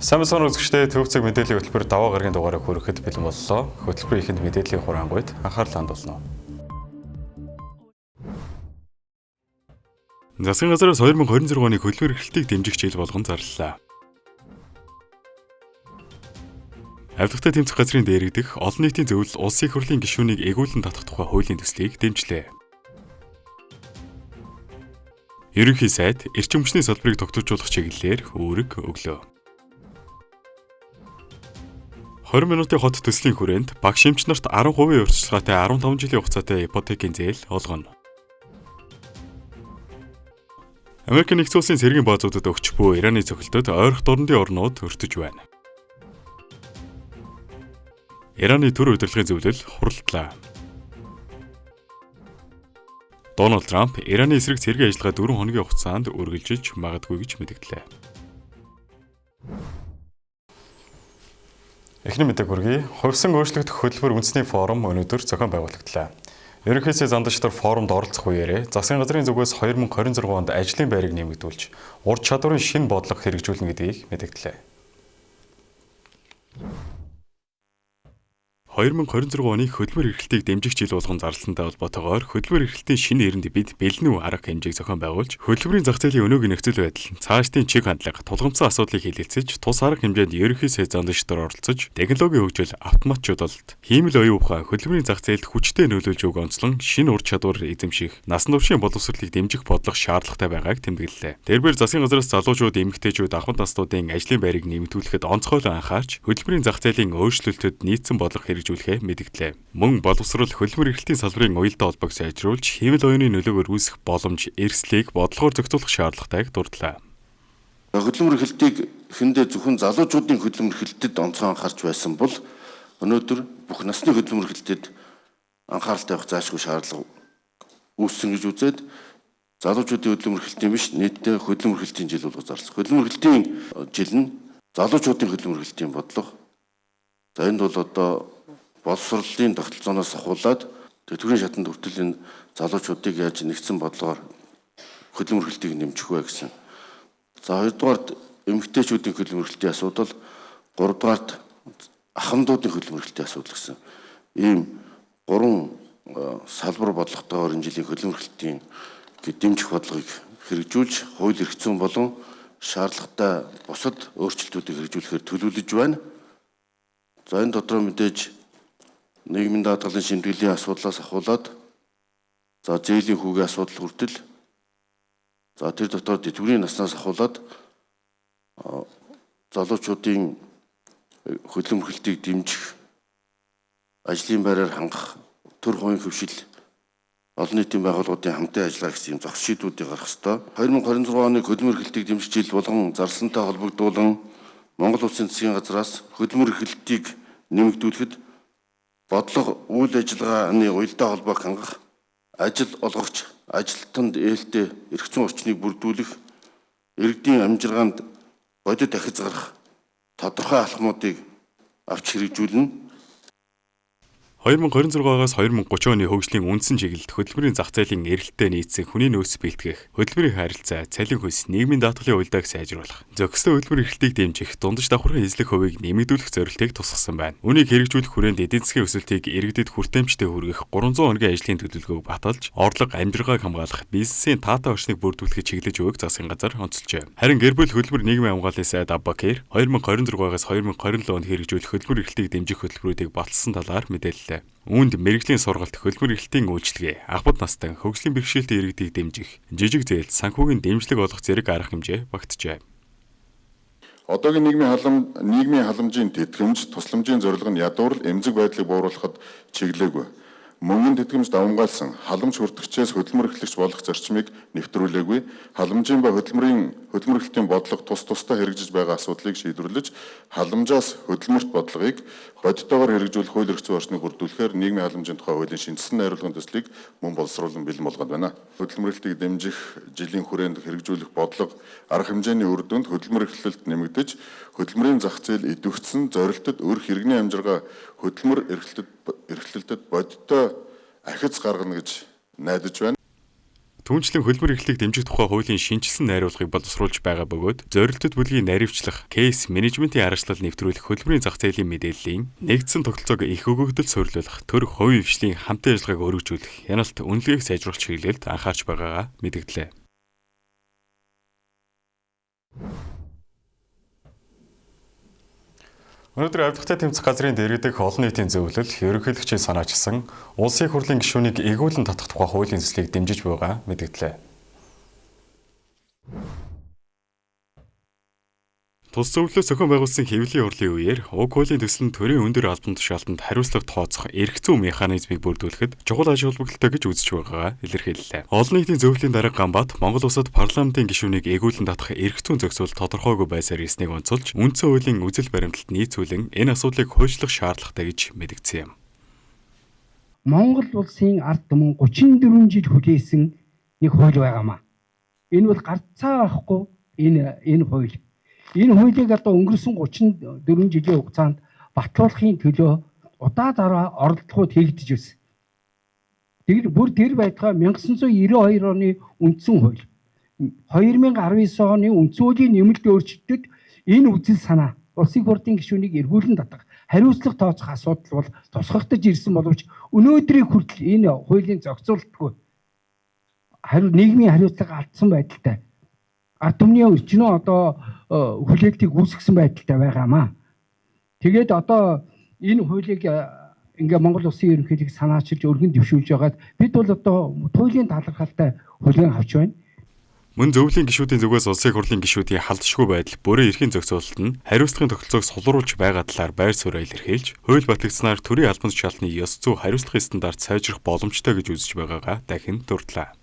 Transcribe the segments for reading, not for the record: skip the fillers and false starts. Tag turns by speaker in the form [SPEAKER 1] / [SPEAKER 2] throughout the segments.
[SPEAKER 1] Сайн үзэгчдээ төвцөг мэдээллийн хөтөлбөр даваа гарагийн дугаарыг хүрэхэд бэлэн боллоо. Хөтөлбөрийн ихэнд мэдээллийн хураангуйд анхаарал хандуулна. Засгийн газраас 2026 оны хөтөлбөр эрхлэлтийг дэмжих жил болгон зарлалаа. Авилгатай тэмцэх газрын дээрэгдэх олон нийтийн зөвлөл улсын их хурлын гишүүнийг эгүүлэн татах тухай хуулийн төслийг дэмжлээ. Ерөнхий сайд эрчим хүчний салбарыг тогтворжуулах чиглэлээр үүрэг өглөө. 20 минутын хот төслийн хүрээнд баг шимч нарт 10% урьдчилгаатай 15 жилийн хугацаатай ипотекийн зээл олгоно. Америк нэгдсэн улсын цэргийн баазуудад өгч буй Ираны цохилтод ойрох дурандын орнууд өртөж байна. Ираны төр удирдлагын зөвлөл хуралдлаа. Дональд Трамп Ираны эсрэг цэргийн ажиллагаа 4 хоногийн хугацаанд үргэлжиж магадгүй гэж мэдгдлээ. Эхний мэдээг хүргэе. Хувьсан өөрчлөгдөх хөтөлбөр үндэсний форум өнөөдөр зохион байгуулагдлаа. Ерөнхий сайд зандагчдаар форумд оролцох үеэрээ засгийн газрын зүгээс 2026 онд ажлын байрыг нэмэгдүүлж, ур чадварын шинэ бодлого хэрэгжүүлнэ гэдгийг мэдгдлээ. 2026 оны хөтөлбөр эрхлэлтийг дэмжих жил болгон зарласантай холбоотойгоор хөтөлбөр эрхлэлтийн шинэ эринд бид бэлэн үү арга хэмжээг зохион байгуулж, хөтөлбөрийн зах зээлийн өнөөгийн нөхцөл байдал, цаашдын чиг хандлага, тулгымцсан асуудлыг хэлэлцэж, тус арга хэмжээнд ерөнхий сайд зандагчдаар оролцож, технологийн хөгжил, автоматжуулалт, хиймэл оюун ухаан, хөтөлбөрийн зах зээлд хүчтэй нөлөөлж өг онцлон шинэ ур чадвар эзэмших, насан туршийн боловсролыг дэмжих бодлого шаардлагатай байгааг тэмдэглэлээ. Тэрбээр засгийн газраас залуучууд, эмэгтэйчүүд, ахмад настуудын ажлын байрыг нэмэгдүүлэхэд онцгойлон анхаарч, хөтөлбөрийн зах зээлийн өөрчлөлтөд нийцсэн бодлого хэрэгжүүлэхээ мэдгдлээ. Мөн боловсрол хөтөлбөр эрхлэлтийн салбарын уялдаа холбоог сайжруулж, хиймэл оюуны нөлөөгөөр үүсэх боломж, эрсдлийг бодлогоор зохицуулах шаардлагатайг дурдлаа.
[SPEAKER 2] Хөтөлбөр эрхлэлтийг эхэндээ зөвхөн залуучуудын хөтөлбөр эрхлэлтэд онцгой анхаарч байсан бол өнөөдөр бүх насны хөтөлбөр эрхлэлтэд анхаарал тавих заашгүй шаардлага үүссэн гэж үзээд залуучуудын хөтөлбөр эрхлэлтийн биш нийтдээ хөтөлбөр эрхлэлтийн жил болгож зарласан. Хөтөлбөр эрхлэлтийн жил нь залуучуудын хөтөлбөр эрхлэлтийн бодлого. За энд бол одоо боловсролын тогтолцооноос ахуулаад тэтгэврийн шатанд хүртэл энэ залуучуудыг яаж нэгдсэн бодлогоор хөтөлбөр эрхлэлтийг нэмжих вэ гэсэн. За хоёрдугаарт эмэгтэйчүүдийн хөтөлбөр эрхлэлтийн асуудал, гуравдугаарт ахмадуудын хөтөлбөр эрхлэлтийн асуудал гэсэн. Ийм гурван салбар бодлоготойгоор энэ жилийн хөтөлбөр эрхлэлтийн дэмжих бодлогыг хэрэгжүүлж, хууль эрх зүйн болон шаардлагатай бусад өөрчлөлтүүдийг хэрэгжүүлэхээр төлөвлөж байна. За энэ дотроо мэдээж нийгмийн даатгалын шимтгэлийн асуудлаас ахуулаад за зээлийн хүүгийн асуудал хүртэл за тэр дотор тэтгэврийн наснаас ахуулаад залуучуудын хөтөлбөр эрхлэлтийг дэмжих, ажлын байраар хангах, төр хувийн хөвшил, олон нийтийн байгууллагуудын хамтын ажиллагаа гэсэн юм зохис шийдвүүдийг гаргах ёстой. 2026 оны хөтөлбөр эрхлэлтийг дэмжих жил болгон зарласантай холбогдуулан Монгол Улсын засгийн газраас хөтөлбөр эрхлэлтийг нэмэгдүүлэхэд бодлого, үйл ажиллагааны уялдаа холбоог хангах, ажил олгогч, ажилтнанд ээлтэй эрх зүйн орчныг бүрдүүлэх, иргэдийн амжиргаанд бодит ахиц гарах тодорхой алхмуудыг авч хэрэгжүүлнэ.
[SPEAKER 1] 2026-аас 2030 оны хөгжлийн үндсэн чиглэлд хөтөлбөрийн зах зээлийн эрэлттэй нийцсэн хүний нөөц бэлтгэх, хөтөлбөрийн харилцаа, цалин хөлс, нийгмийн даатгалын уялдааг сайжруулах, зохистой хөтөлбөр эрхлэлтийг дэмжих, дундаж давхаргын эзлэх хувийг нэмэгдүүлэх зорилтыг тусгасан байна. Үүнийг хэрэгжүүлэх хүрээнд эдийн засгийн өсөлтийг иргэдэд хүртээмжтэй хүргэх 300 хоногийн ажлын төлөвлөгөөг баталж, орлого, амжиргааг хамгаалах, бизнесийн таатай орчныг бүрдүүлэхэд чиглэж өгөх засгийн газар онцолжээ. Харин гэр бүл хөтөлбөр нийгмийн хамгааллын сайд Аббакер 2026-аас 2027 онд хэрэгжүүлэх хөтөлбөр эрхлэлтийг дэмжих хөтөлбөрүүдийг баталсан талаар мэдээллээ. Үүнд мэрэгжлийн сургалт, хөтөлбөр эрхлэлтийн үйлчилгээ, ахмад настай, хөгжлийн бэрхшээлтэй иргэдийг дэмжих, жижиг зээл, санхүүгийн дэмжлэг олох зэрэг арга хэмжээ багтжээ.
[SPEAKER 3] Одоогийн нийгмийн халамжийн тэтгэмж, тусламжийн зорилго нь ядуурл эмзэг байдлыг бууруулахад чиглээгүй. Мөнгөнд тэтгэмж давамгаалсан халамж хүртэгчээс хөтөлбөр эрхлэгч болох зарчмыг нэвтрүүлээгүй. Халамжийн ба хөтөлбөр эрхлэлтийн бодлого тус тусдаа хэрэгжиж байгаа асуудлыг шийдвэрлэж, халамжаас хөтөлмөрт бодлогыг бодитоогоор хэрэгжүүлэх хууль эрх зүйн орчныг бүрдүүлэхээр нийгмийн халамжийн тухай хуулийн шинжилсэн найруулгын төслийг мөн боловсруулан бэлэн болгоод байна. Хөтөлбөр эрхлэлтийг дэмжих жилийн хүрээнд хэрэгжүүлэх бодлого арга хэмжээний үр дүнд хөтөлбөр эрхлэлт нэмэгдэж, хөтөлбөрийн зах зээл идэвхжсэн зорилтод өрх иргэний амжиргаа хөтөлбөр эрхлэлтэд бодиттой ахиц гаргана гэж найдаж байна.
[SPEAKER 1] Түүнчлэн хөлбөр эрхлэлийг дэмжих тухай хуулийн шинжилсэн найруулгыг боловсруулж байгаа бөгөөд зорилттой бүлгийн наривчлах, кейс менежментийн аргачлал нэвтрүүлэх хөлбөрийн зах зээлийн мэдээллийн нэгдсэн тогтолцоог их өгөгдөл суйрлуулах, төр хувийн хвшлийн хамтын ажиллагааг өргөжүүлэх, хяналт үнэлгээг сайжруулах чиглэлд анхаарч байгаагаа мэдгдлээ. Өнөөдөр авдагтай тэмцэх газрын дэргэдэх олон нийтийн зөвлөл ерөнхийлөгчийн санаачилсан улсын хурлын гишүүнийг эгүүлэн татах тухай хуулийн төслийг дэмжиж байгаа мэдгдлээ. Тус зөвлөлөөс зохион байгуулсан хэвлэлийн хурлын үеэр уг хуулийн төсөл нь төрийн өндөр албан тушаалтанд хариуцлага тооцох эрх зүйн механизмыг бүрдүүлэхэд чухал ач холбогдолтой гэж үзэж байгаагаа илэрхийллээ. Олон нийтийн зөвлөлийн дарга Ганбаат Монгол улсад парламентын гишүүнийг эгүүлэн татах эрх зүйн зохицуул тодорхойгүй байсаар ирснийг онцолж, үндсэн хуулийн үзэл баримталд нийцүүлэн энэ асуудлыг хуульчлах шаардлагатай гэж мэдгдсэн юм.
[SPEAKER 4] Монгол улсын ард түмэн 34 жил хүлээсэн нэг хууль байгаамаа. Энэ бол гарцаа авахгүй энэ хууль. Энэ хуулийг одоо өнгөрсөн 34 жилийн хугацаанд батлуулахын төлөө удаа дараа оролдлогууд хийгдэж байсан. Тэгэл бүр тэр байтугай 1992 оны үндсэн хууль, 2019 оны үндсэн хуулийн нэмэлт өөрчлөлтөд энэ үзэл санаа улсын хурлын гишүүнийг эргүүлэн татах, хариуцлага тооцох асуудал бол тусгагдаж ирсэн боловч өнөөдрийн хүртэл энэ хуулийн зохицуулалтгүй нийгмийн хариуцлага алдсан байдалтай. Ард түмний өчнөө одоо хүлээлтийг үүсгэсэн байдалтай байгаамаа. Тэгээд одоо энэ хуулийг ингээ Монгол улсын ерөнхийлөг санаачилж өргөн дэвшүүлж байгаад бид бол одоо хуулийн талархалтай хүлээн авч байна.
[SPEAKER 1] Мөн зөвлөлийн гишүүдийн зүгээс улсын хурлын гишүүдийн халдшгүй байдал бүрэн эрхийн зохицуулалт нь хариуцлагын тогтолцоог сулруулж байгаа талаар байр сууриа илэрхийлж, хууль батлагдсанаар төрийн албан тушаалтны ёс зүй хариуцлагын стандарт сайжрах боломжтой гэж үзэж байгаагаа дахин дурдлаа.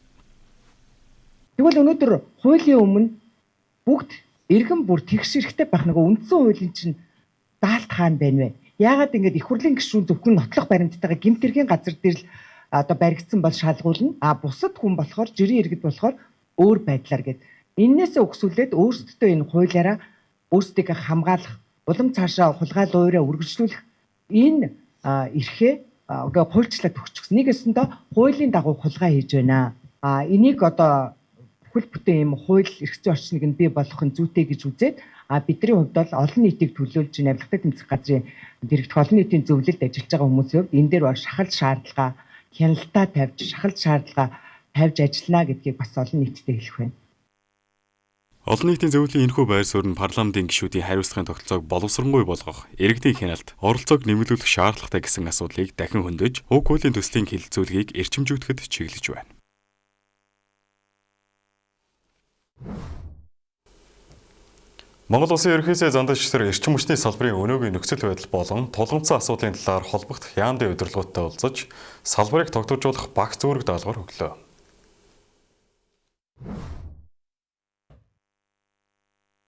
[SPEAKER 5] Тэгвэл өнөөдөр хуулийн өмнө бүгд иргэн бүр тэгш эрэхтэй байх нэг үндсэн хуулийн чинь даалт хаана байна вэ? Яагаад ингэж их хурлын гишүүн зөвхөн нотлох баримттайгаа гэмт хэргийн газар дээр л одоо баригдсан бол шалгуулна. Бусад хүн болохоор жирийн иргэд болохоор өөр байдлаар гээд эннээсээ өгсүүлээд өөрсдөө энэ хуулиараа өөрсдийгөө хамгаалах, улам цаашаа хулгай луураа үргэлжлүүлэх энэ эрхээ одоо хуульчлаад өгчихсөн. Нэг өсөндөө хуулийн дагуу хулгай хийж байна. Энийг одоо бүхэл бүтэн юм хууль эрх зүйн орчныг нь бий болгох нь зүйтэй гэж үзээд бидний хувьд бол олон нийтийг төлөөлж авилгатай тэмцэх газрын дэргэдэх олон нийтийн зөвлөлд ажиллаж байгаа хүмүүсийн хувьд энэ дээр бол шахалт шаардлага, хяналтаа тавьж, шахалт шаардлага тавьж ажиллана гэдгийг бас олон нийтэд хэлэх байна.
[SPEAKER 1] Олон нийтийн зөвлөлийн энэхүү байр суурь нь парламентын гишүүдийн хариуцлагын тогтолцоог боловсронгүй болгох, иргэдийн хяналт, оролцоог нэмэгдүүлэх шаардлагатай гэсэн асуудлыг дахин хөндөж, уг хуулийн төслийн хэлэлцүүлгийг эрчимжүүлэхэд чиглэж байна. Монгол улсын ерөнхий сайд зандагчдаар эрчим хүчний салбарын өнөөгийн нөхцөл байдал болон тулгымцсан асуудлын талаар холбогдох яамдын удирдлагуудтай уулзаж, салбарыг тогтворжуулах багц үүрэг даалгавар өглөө.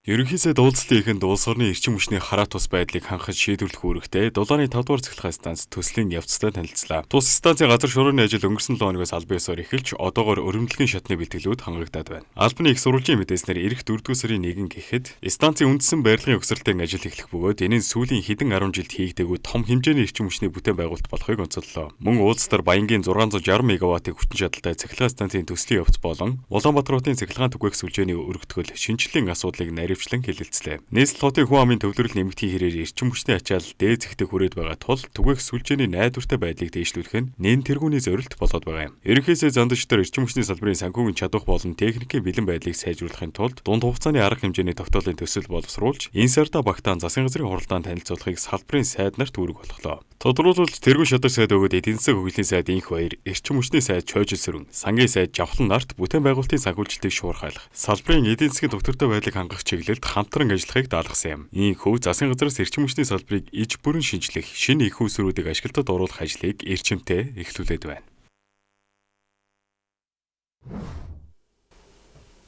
[SPEAKER 1] Ерөнхий сайд уулзалтын эхэнд улс орны эрчим хүчний хараа тус байдлыг хангах шийдвэрлэх үүрэгтэй 7-ны 5-р цэглэх станц төслийн явцтай танилцлаа. Тус станцын газар шуурны ажил өнгөрсөн 7 хоногоос албан ёсоор эхэлж одоогоор өргөмжлөгийн шатны бэлтгэлүүд хангагдаад байна. Албаны их сурвалжийн мэдээснээр эх 4-р сарын 1 гэхэд станцын үндсэн байрлалын өгсрэлтийн ажил эхлэх бөгөөд энэ нь сүүлийн хэдэн 10 жилд хийгдээгүй том хэмжээний эрчим хүчний бүтээн байгуулалт болохыг онцоллоо. Мөн уулзалтаар Баянгийн 660 мегаваттын хүчин чадалтай цахилгаан станцын төслийн явц болон Улаанбаатар хотын цахилгаан түгээх сүлжээний өргөтгөл шинжилгээний асуудлыг наривчлан хэлэлцлээ. Нийслэл хотын хүн амын төвлөрөл нэмэгдхийн хэрээр эрчим хүчний ачаал дээд зэгтээ хүрээд байгаа тул түгээх сүлжээний найдвартай байдлыг дэвшлүүлэх нь нэн тэргүүний зорилт болоод байгаа юм. Ерөнхий сайд зандагчдаар эрчим хүчний салбарын санхүүгийн чадвар болон техникийн бэлэн байдлыг сайжруулахын тулд дунд хугацааны арга хэмжээний тогтоолын төсөл боловсруулж, энэ сарда Багтаан засгийн газрын хуралдаанд танилцуулахыг салбарын сайд нарт үүрэг болголоо. Тодорхойлбол тэргүүн шадар сайд өгөөд эдийн засаг хөгжлийн сайд инх баяр, эрчим хүчний сайд Чойжил Сүрэн, сангийн сайд Жавхлан нарт бүтээн байгуулалтын санхүүжилтийг шуурхайлах, салбарын эдийн засгийн доктортой байдлыг хангах чиглэлд хамтран ажиллахыг даалгасан юм. Ийхүү засгийн газраас эрчим хүчний салбарыг иж бүрэн шинжлэх, шинэ их усруудыг ашиглалтад оруулах ажлыг эрчимтэй эхлүүлээд байна.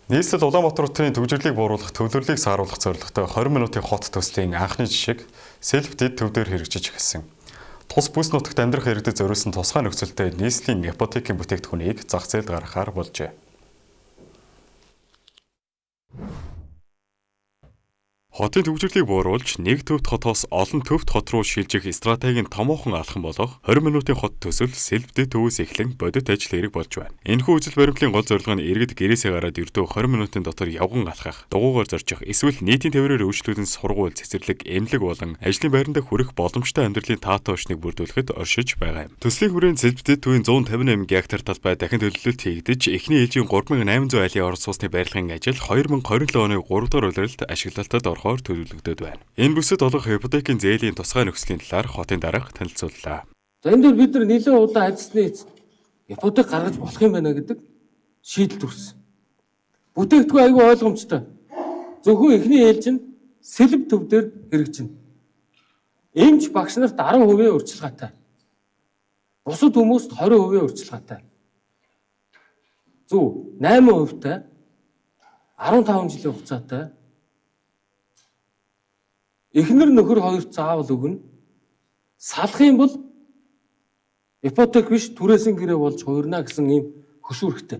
[SPEAKER 1] Нийслэл Улаанбаатар хотын төвжирлийг бууруулах, төвлөрлийг сааруулах зорилготой 20 минутын хот төслийн анхны жишээг селф-дид төвдөр хэрэгжиж эхэлсэн. Тус бүс нутагт амьдрах иргэдэд зориулсан тусгай нөхцөлтэй нийслэлийн ипотекийн бүтээгдэхүүнийг зах зээлд гаргахаар болжээ. Хотын төвчрлийг бууруулж нэг төвд хотоос олон төвд хот руу шилжих стратегийн томоохон алхам болох 20 минутын хот төсөл сэлбэдэд төвөөс эхлэн бодит ажил хэрэг болж байна. Энэхүү үзэл баримтлалын гол зорилго нь иргэд гэрээсээ гараад ердөө 20 минутын дотор явган алхах, дугуйгаар зорчих, эсвэл нийтийн тээврээр өөрчлөлтөнд сургууль, цэцэрлэг, эмнэлэг болон ажлын байранд хүрэх боломжтой амьдралын таатай орчныг бүрдүүлэхэд оршиж байгаа юм. Төслийн хүрээнд сэлбэдэд төвийн 158 гектар талбай дахин төлөвлөлт хийгдэж, эхний ээлжийн 3800 айлын орон сууцны байрлагын ажил 2027 оны 3 дугаар улиралд ашиглалтад орохоор төлөвлөгдөд байна. Энэ бүсэд олох ипотекийн зээлийн тусгай нөхцөлийн талаар хотын дарга танилцууллаа.
[SPEAKER 6] За энэ дөр бид нар нэлээд удаан ажилласны эцэст ипотек гаргаж болох юм байна гэдэг шийдэл төрсөн. Бүтээгдэхүүн аягүй ойлгомжтой. Зөвхөн эхний ээлж нь сэлб төв дээр хэрэгжинэ. Эмч багш нарт 10% урьдчилгаатай. Бусад хүмүүст 20% урьдчилгаатай. Зөв 8% тай 15 жилийн хугацаатай. Эхнэр нөхөр хоёрт заавал өгнө. Салах юм бол ипотек биш түрээсийн гэрээ болж хуурна гэсэн ийм хөшүүрхтэй.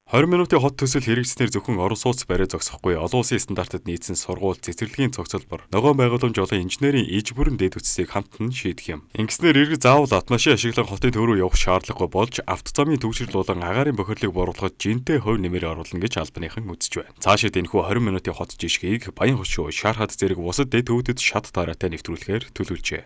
[SPEAKER 1] 20 минутын хот төсөл хэрэгжснээр зөвхөн орон сууц барай зогсохгүй олон улсын стандартад нийцсэн сургууль, цэцэрлэгийн цогцлбор, ногоон байгууламж болон инженерийн иж бүрэн дэд үтсийг хамтан шийдэх юм. Ингэснээр иргэд заавал автомашин ашиглан хотын төв рүү явах шаардлагагүй болж автозамын төвчрөл болон агаарын бохирлыг бууруулахад жинтэй хувь нэмэр оруулна гэж албаныхан үзэж байна. Цаашид энэхүү 20 минутын хот жишгийг Баян хошуу, Шархад зэрэг бусад дэд төвүүдэд шат дараатай нэвтрүүлэхээр төлөвлөжээ.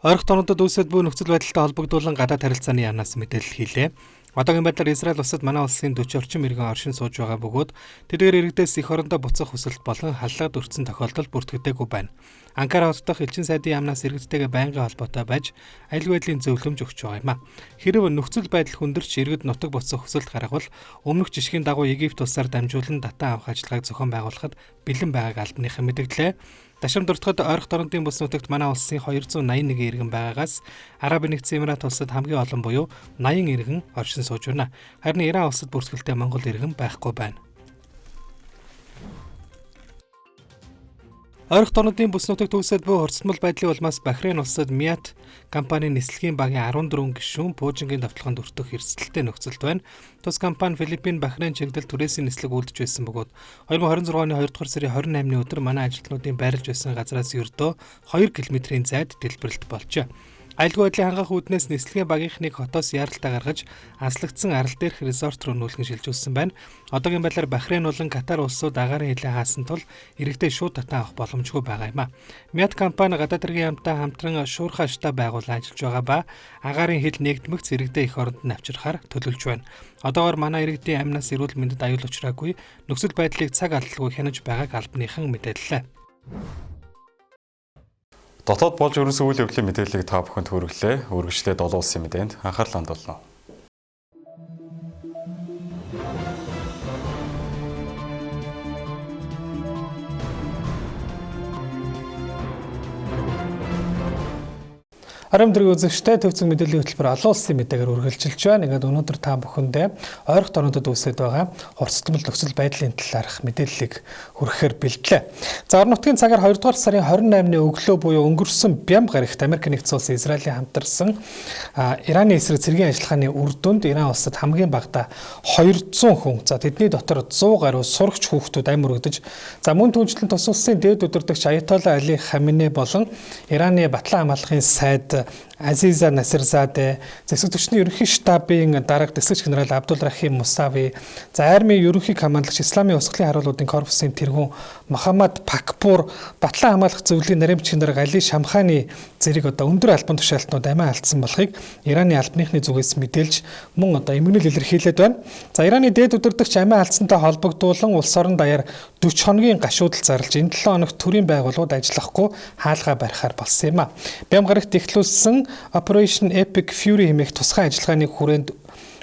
[SPEAKER 7] Ойрхон тонодод үүсэт буй нөхцөл байдалтай холбогдуулан гадаад харилцааны яамнаас мэдээлэл хийлээ. Одоогийн байдлаар Израиль улсад манай улсын 40 орчим иргэн оршин сууж байгаа бөгөөд тэдгээр иргэдээс их орондоо буцах хүсэлт болон халлаад өртсөн тохиолдол бүртгэдэггүй байна. Анкара хот дахь элчин сайдын яамнаас иргэдтэйгээ байнгын холбоотой байж аюулгүй байдлын зөвлөмж өгч байгаа юм а. Хэрв нөхцөл байдал хүндэрч иргэд нутаг буцах хүсэлт гаргавал өмнөх жишгийн дагуу Египт улсаар дамжуулан татан авах ажиллагааг зохион байгуулахад бэлэн байгааг албаныхан мэдгдлээ. Дашам дуртахад ойрхон торондын бүс нутагт манай улсын 281 иргэн байгаагаас Араб нэгдсэн Эмират улсад хамгийн олон буюу 80 иргэн оршин сууж байна. Харин Иран улсад бүртгэлтэй Монгол иргэн байхгүй байна. Ойрхон торондын бүс нутагт үүсэт буй хурцлмал байдлын улмаас Бахрейн улсад Miat компанийн нислэгийн багийн 14 гишүүн пуужингийн давталгаанд өртөх эрсдэлтэй нөхцөлд байна. Тус компани Филиппин, Бахрейн чиглэлд түрээсийн нислэг үйлдэж байсан бөгөөд 2026 оны 2 дугаар сарын 28-ны өдөр манай ажилтнуудын байрлаж байсан газраас ердөө 2 км-ийн зайд дэлбэрэлт болжээ. Аюулгүй байдлын хангах үүднээс нислэгийн багийнхныг хотоос яаралтай гаргаж анслагдсан арал дээрх резорт руу нүүлгэн шилжүүлсэн байна. Одоогийн байдлаар Бахрейн болон Катар улсууд агаарын хилээ хаасан тул иргэдэд шууд татан авах боломжгүй байгаа юм а. Miat компани гадаад хэргийн яамтай хамтран шуурхай штаб байгуулан ажиллаж байгаа ба агаарын хил нэгдмэгц иргэдэд их оронд нь авчирхаар төлөвлөж байна. Одоогоор манай иргэдийн амнаас эрүүл мэндэд аюул учраагүй нөхцөл байдлыг цаг алдалгүй хянаж байгааг албаныхан мэдээллээ.
[SPEAKER 1] Дотоод болж өрнөсөн үйл явдлын мэдээллийг та бүхэнд хүргэлээ. Үргэлжлээд олон улсын мэдээнд анхаарлаа хандуулна.
[SPEAKER 7] Арамдрын үзэгчтэй төвцөн мэдээллийн хөтөлбөр олон улсын мэдээгээр үргэлжилж байна. Ингээд өнөөдөр та бүхэндээ ойрхон торондод үүсэж байгаа хурцлмал нөхцөл байдлын талаарх мэдээллийг хүргэхээр бэлдлээ. За орон нутгийн цагаар 2 дугаар сарын 28-ны өглөө буюу өнгөрсөн бям гарагт Америк нэгдсэн улсын Израилийн хамтарсан Ираны эсрэг цэргийн ажиллагааны үр дүнд Иран улсад хамгийн багадаа 200 хүн, за тэдний дотор 100 гаруй сурагч хүүхдүүд амь өргөдөж, за мөн түнчлэн тус улсын дээд удирдагч Аятолла Али Хаменей болон Ираны батлан хамгаалахын сайд Азиза Насирзадeh, зэвсэг түвшний ерөнхий штабын дарга дэслэгч генерал Абдул Рахим Мусави, за армийн ерөнхий командлагч Исламын усгалын харуулуудын корпусын тэргүүн Мохаммад Пакпур, батлан хамгаалах зөвлөлийн нарийн бичгийн дарга Али Шамханы зэрэг одоо өндөр албан тушаалтнууд амиа алдсан болохыг Ираны албаныхны зүгээс мэдээлж мөн одоо эмгэнэл илэрхийлээд байна. За Ираны дээд удирдагч амиа алдсантай холбогдуулан улс орон даяар 40 хоногийн гашуудал зарлж энэ 7 хоногт төрийн байгууллагууд ажиллахгүй хаалгаа барихаар болсон юм а. Бям гарагт эхлүүлсэн Operation Epic Fury хэмээх тусгай ажиллагааны хүрээнд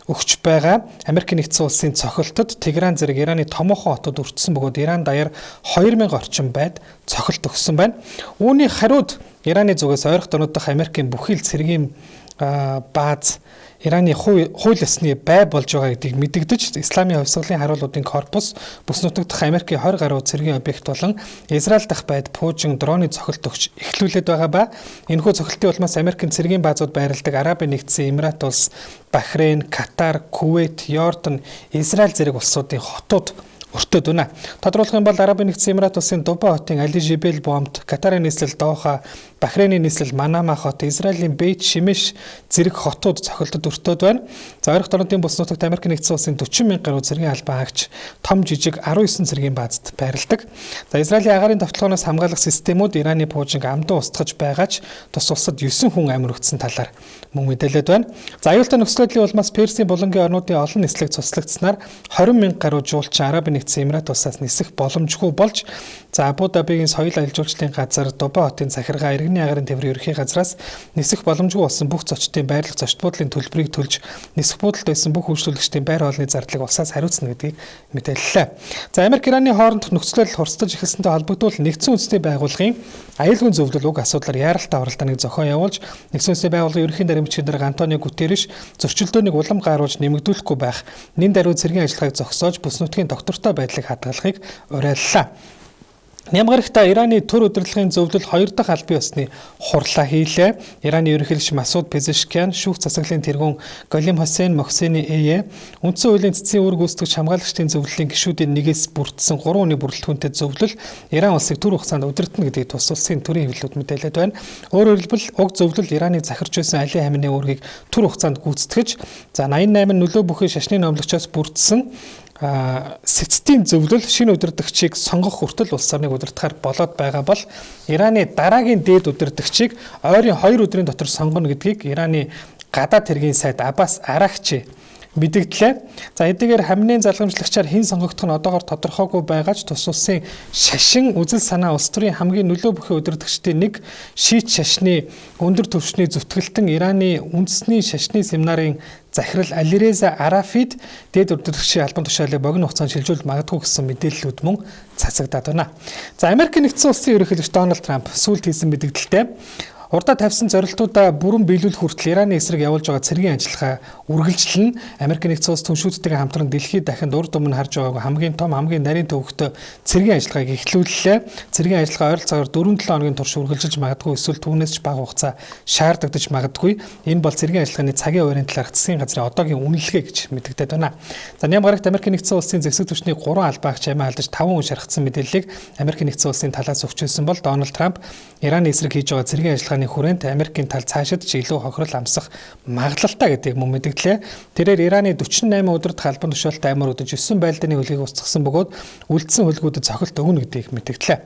[SPEAKER 7] өгч байгаа Америк нэгдсэн улсын цохилтод Тегеран зэрэг Ираны томоохон хотод өртсөн бөгөөд Иран даяар 2000 орчим байд цохилт өгсөн байна. Үүний хариуд Ираны зүгээс ойрхон тонод дахь Америкийн бүхий л цэргийн бааз Ираны хууль ёсны бай болж байгаа гэдгийг мэдэгдэж Исламын хувьсгалын харуулуудын корпус бүс нутаг дахь Америкийн 20 гаруй цэргийн объект болон Израиль дахь байд пуужин дроны цохилт өгч эхлүүлээд байгаа ба энэхүү цохилтын улмаас Америкийн цэргийн баазууд байрладаг Арабын нэгдсэн Эмират улс, Бахрейн, Катар, Кувейт, Йордан, Израиль зэрэг улсуудын хотууд өртөөд байна. Тодруулах юм бол Арабын нэгдсэн Эмират улсын Дубай хотын Али Жибел бомбд, Катарын нийслэл Доха, Бахрейний нийслэл Манама хот, Израилийн Бейт Шимеш зэрэг хотууд цохилтод өртөөд байна. За ойрхон орнуудын бүс нутагт Америк нэгдсэн улсын 40 мянган гаруй цэргийн албан хаагч том жижиг 19 цэргийн баазд байрладаг. За Израилийн агаарын давталгаанаас хамгаалах системүүд Ираны пуужинг амдан устгаж байгаа ч тус улсад 9 хүн амир өгсөн талаар мөн мэдээлээд байна. За аюултай нөхцөл байдлын улмаас Персийн булангийн орнуудын олон нислэг цуслагдсанаар 20 мянга гаруй жуулчин Арабын нэгдсэн Эмират улсаас нисэх боломжгүй болж, за Абу Дабигийн соёл аялал жуулчлалын газар, Дубай хотын захиргаа, иргэний агаарын тээврийн ерөнхий газраас нисэх боломжгүй болсон бүх зочдын байрлах зочд буудлын төлбөрийг төлж нисэх буудалд байсан бүх үйлчлүүлэгчдийн байр хоолны зардлыг улсаас хариуцна гэдгийг мэдээллээ. За Америк Ираны хоорондох нөхцөл байдал хурцтаж эхэлсэнтэй холбогдуулан нэгдсэн үндэсний байгууллагын аюулгүй зөвлөл уг асуудлаар яаралтай оролдооныг зохион явуулж, нэгдсэн үндэсний байгууллагын ерөнхий дарамтчийн дарга Антонио Гутерриш зөрчилдөөнийг улам гааруулж нэмэгдүүлэхгүй байх, нэн даруй цэргийн ажиллагааг зогсоож бүс нутгийн доктортой байдлыг хадгалахыг уриаллаа. Нямгарагта Ираны төр удирдлагын зөвлөл 2 дахь албан ёсны хурлаа хийлээ. Ираны ерөнхийлөгч Масуд Пезешкиан, шүүх засаглалын тэргүүн Галим Хосейн Мохсени Ээ, үндсэн хуулийн цэцгийн үүрэг гүйцэтгэгч хамгаалагчдын зөвлөлийн гишүүдийн нэгээс бүрдсэн 3 хүний бүрэлдэхүүнтэй зөвлөл Иран улсыг төр хугацаанд удирдна гэдгийг тус улсын төрийн хэвлэлүүд мэдээлээд байна. Өөрөөр хэлбэл уг зөвлөл Ираныг захирч байсан Али Хаминеи үүргийг төр хугацаанд гүйцэтгэж, за 88 нөлөө бүхий шашны номлогчоос бүрдсэн сэцтийн зөвлөл шинэ удирдагчийг сонгох хүртэл улс орныг удирдахаар болоод байгаа бол Ираны дараагийн дээд удирдагчийг ойрын 2 өдрийн дотор сонгоно гэдгийг Ираны гадаад хэргийн сайд Аббас Аракчи мэдэгдлээ. За эдгээр Хаминеийн залгамжлагчаар хэн сонгогдох нь одоогоор тодорхойгүй байгаа ч тус улсын шашин үзэл санаа улс төрийн хамгийн нөлөө бүхий удирдагчдын нэг шийт шашны өндөр түвшний зүтгэлтэн Ираны үндэсний шашны семинарын захирал Алиреза Арафид дээд удирдагчийн албан тушаалыг богино хугацаанд шилжүүлж магадгүй гэсэн мэдээллүүд мөн цацагдаад байна. За Америк нэгдсэн улсын ерөнхийлөгч Дональд Трамп сүүлд хийсэн мэдэгдэлтэй урдаа тавьсан зорилтуудаа бүрэн биелүүлэх хүртэл Ираны эсрэг явуулж байгаа цэргийн ажиллагаа үргэлжлэн Америк нэгдсэн улс түншүүдтэйгээ хамтран дэлхийд дахинд урд өмнө харж байгааг хамгийн том, хамгийн нарийн төвөгтэй цэргийн ажиллагааг эхлүүллээ. Цэргийн ажиллагаа ойролцоогоор 4-7 хоногийн турш үргэлжилж магадгүй, эсвэл түүнээс ч бага хугацаа шаардагдаж магадгүй. Энэ бол цэргийн ажиллагааны цагийн хуваарийн талаарх засгийн газрын одоогийн үнэлгээ гэж мэдэгдээд байна. За Нямгарагт Америк нэгдсэн улсын зэвсэг түвшний 3 албаагч амиа алдаж 5 хүн шархсан мэдээллийг Америк нэгдсэн улсын талаас өгчүүлсэн бол Дональд Трамп Ираны эсрэг хийж байгаа цэргийн ажиллагааны хүрээнд Америкийн тал цаашид ч илүү хохирол амсах магадлалтай гэдгийг мөн мэдэгдлээ. Тэрээр Ираны 48 өдөрт албан тушаалтай амиа өдөж 9 байлдааны хөлгийг устгасан бөгөөд үлдсэн хөлгүүдэд цохилт өгнө гэдгийг мэдэгдлээ.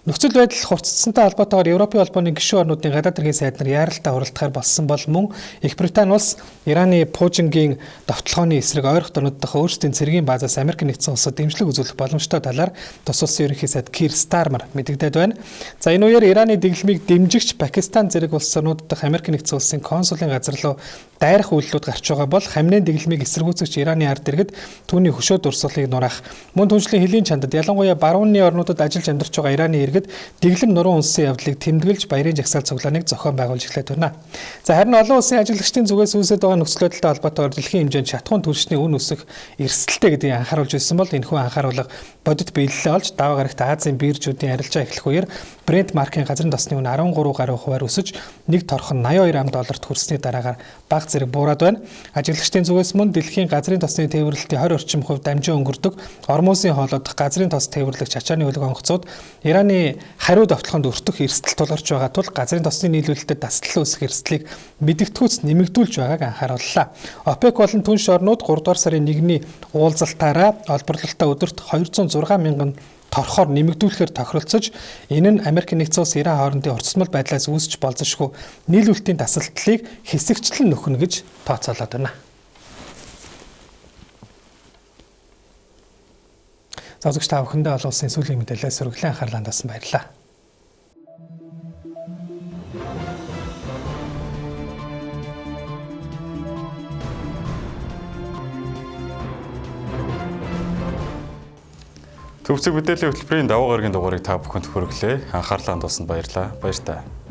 [SPEAKER 7] Нөхцөл байдал хурцсантай холбоотойгоор Европын холбооны гишүүн орнуудын гадаад хэргийн сайд нар яаралтай хуралдахаар болсон бол мөн Их Британи улс Ираны пуужингийн давталгооны эсрэг ойрхон орнууд дахь өөрсдийн цэргийн баазаас Америк нэгдсэн улсад дэмжлэг үзүүлэх боломжтой талаар тус улсын ерөнхий сайд Кир Стармер мэдэгдээд байна. За энэ үеэр Ираны дэглэмийг дэмжигч Пакистан зэрэг улс орнууд дахь Америк нэгдсэн улсын консулын газар руу дайрах үйлдэлүүд гарч байгаа бол Хаминеийн дэглэмийг эсэргүүцэгч Ираны ард иргэд түүний хөшөө дурсгалыг нураах, мөн түншлэн хөлийн чандад ялангуяа барууны орнуудад ажиллаж амьдарч байгаа Ираны иргэд дэглэм нуруу унсан явдлыг тэмдэглэж баярын жагсаал цуглааныг зохион байгуулж эхлэв байна. За харин олон улсын ажиллагчдын зүгээс үүсэж байгаа нөхцөл байдалтай холбоотойгоор дэлхийн хэмжээнд шатхуун түлшний үн өсөх эрсдэлтэй гэдгийг анхааруулж ирсэн бол энэхүү анхааруулга бодит биелэлээ олж даваа гарагт Азийн биржүүдийн арилжаа эхлэх үеэр Brent маркийн газрын тосны үн 13 гаруй хувиар өсөж нэг торхон $82 хүрсний дараагаар бага зэрэг буураад байна. Ажиллагчдын зүгээс мөн дэлхийн газрын тосны тээвэрлэлтийн 20 орчим хувь дамжин өнгөрдөг Ормосын хоолойд газрын тос тээвэрлэгч ачааны хөлөг онгоцууд Ираны хариу давталганд өртөх эрсдэл тулгарч байгаа тул газрын тосны нийлүүлэлтэд таслал үүсэх эрсдлийг мэдэгдэхүйц нэмэгдүүлж байгааг анхаарууллаа. ОПЕК болон түнш орнууд 3 дугаар сарын 1-ний уулзалтаараа олборлолтоо өдөрт 206 мянган торхоор нэмэгдүүлэхээр тохиролцож, энэ нь Америк нэгдсэн улс Иран хоорондын уртсмал байдлаас үүсч болзошгүй нийлүүлэлтийн тасалдлыг хэсэгчлэн нөхнө гэж тооцоолоод байна. За үзэгч та бүхэндээ олон улсын сүүлийн мэдээлэлээс өргөлийн анхаарлаа хандуулсан баярлалаа.
[SPEAKER 1] Төвцөг мэдээллийн хөтөлбөрийн даваа гарагийн дугаарыг та бүхэнд хүргэлээ. Анхаарлаа хандуулсанд баярлалаа. Баяр таа.